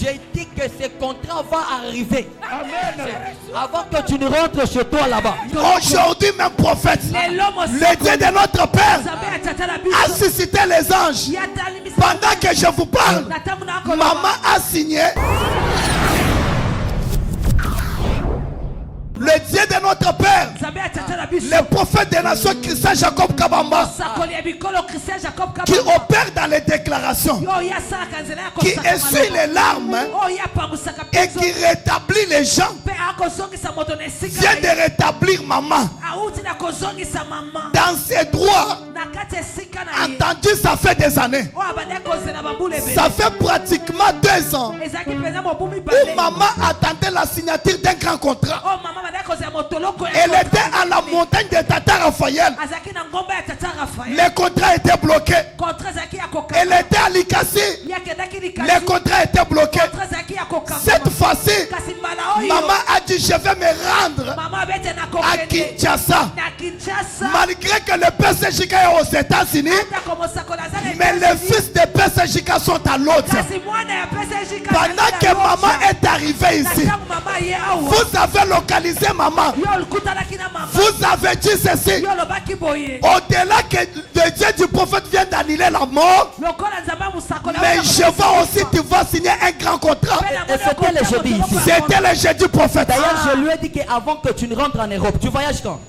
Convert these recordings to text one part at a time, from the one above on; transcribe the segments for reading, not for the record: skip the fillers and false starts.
J'ai dit que ce contrat va arriver. Amen. Avant que tu ne rentres chez toi là-bas. Aujourd'hui même prophète, le Dieu de notre Père a suscité les anges. Pendant que je vous parle, maman a signé. Le Dieu de notre Père, le prophète des nations Christian Jacob Kabamba, qui opère dans les déclarations, qui essuie les larmes et qui rétablit les gens, vient de rétablir maman dans ses droits. Entendu, ça fait des années. Ça fait pratiquement 2 ans où maman attendait la signature d'un grand contrat. Elle était à la montagne de Tata Raphaël. Le contrat était bloqué. Elle était à Likasi. Le contrat était bloqué. Cette fois-ci, maman a dit je vais me rendre à Kinshasa. Malgré que le PCJK est aux États-Unis, mais les fils de PCJK sont à l'autre. Pendant que maman est arrivée ici, vous avez localisé maman. Vous avez dit ceci. Au-delà que le Dieu du prophète vient d'annuler la mort, mais je vois aussi tu vas signer un grand contrat. Et c'était le jeudi ici. C'était le jeudi prophète. D'ailleurs, je lui ai dit qu'avant que tu ne rentres en Europe, tu voyages quand?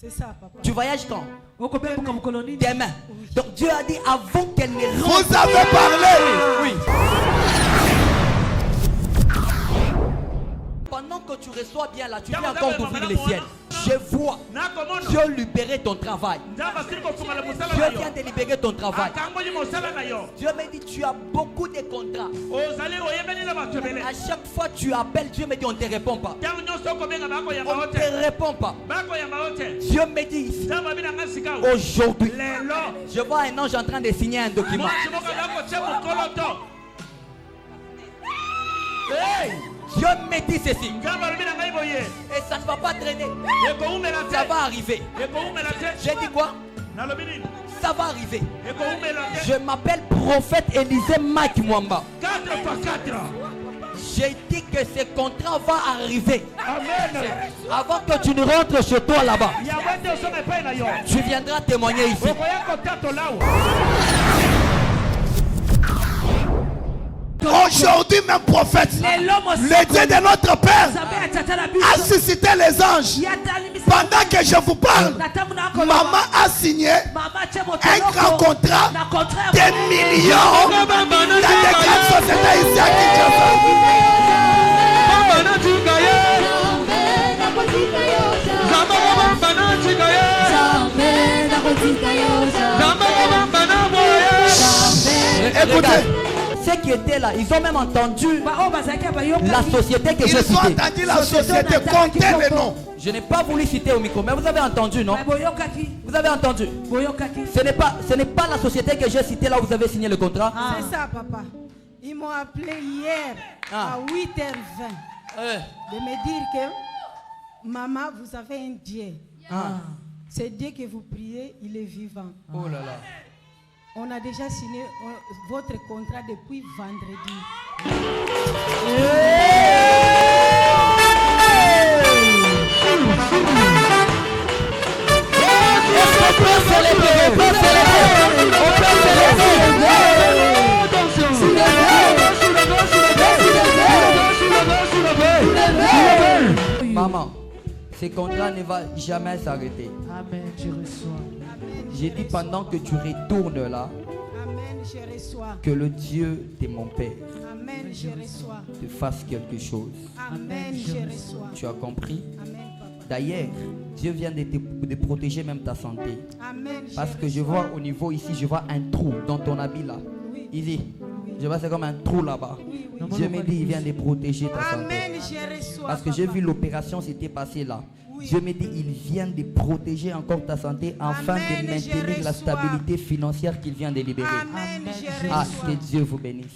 C'est ça, papa. Tu voyages quand? Demain. Donc Dieu a dit avant qu'elle ne rentre. Vous avez parlé. Oui. Pendant que tu reçois bien là, tu viens encore d'ouvrir les ciels. Je vois Dieu libérer ton travail. Dieu vient de libérer ton travail. Dieu me dit tu as beaucoup de contrats. À chaque fois tu appelles, Dieu me dit on ne te répond pas. On ne te répond pas. Dieu me dit ici, aujourd'hui, je vois un ange en train de signer un document. Hey! Dieu me dit ceci. Et ça ne va pas traîner. Ça va arriver. J'ai dit quoi? Ça va arriver. Je m'appelle prophète Élisée Mike Mwamba. J'ai dit que ce contrat va arriver. Amen. Avant que tu ne rentres chez toi là-bas, tu viendras témoigner ici. Aujourd'hui même prophète, le Dieu de notre Père a suscité les anges. Pendant que je vous parle, maman a signé un grand contrat de millions dans des grandes sociétés ici à Kinshasa. Écoutez. Ceux qui étaient là, ils ont même entendu la société que j'ai citée. Ils ont entendu la société, comptez les noms. Je n'ai pas voulu citer au micro, mais vous avez entendu, non? Vous avez entendu? Ce n'est pas la société que j'ai citée là où vous avez signé le contrat. C'est ça, papa. Ils m'ont appelé hier à 8h20 de me dire que maman, vous avez un Dieu. Ce Dieu que vous priez, il est vivant. Oh là là. On a déjà signé votre contrat depuis vendredi. Maman, ce contrat ne va jamais s'arrêter. Amen, je reçois. J'ai dit pendant que tu retournes là, Amen, je reçois. que le Dieu de mon Père Amen, je reçois. te fasse quelque chose. Amen, je reçois. Tu as compris? Amen, papa. D'ailleurs, Dieu vient de protéger même ta santé. Amen, Parce que je vois au niveau ici, je vois un trou dans ton habit là. Oui. Ici, je vois c'est comme un trou là-bas. Oui, oui. Dieu me dit, il vient de protéger ta santé. Amen, je reçois. Parce que j'ai vu l'opération s'était passée là. Dieu me dit, il vient de protéger encore ta santé afin de maintenir la stabilité financière qu'il vient de libérer. Amen, je Ah, reçois. que Dieu vous bénisse.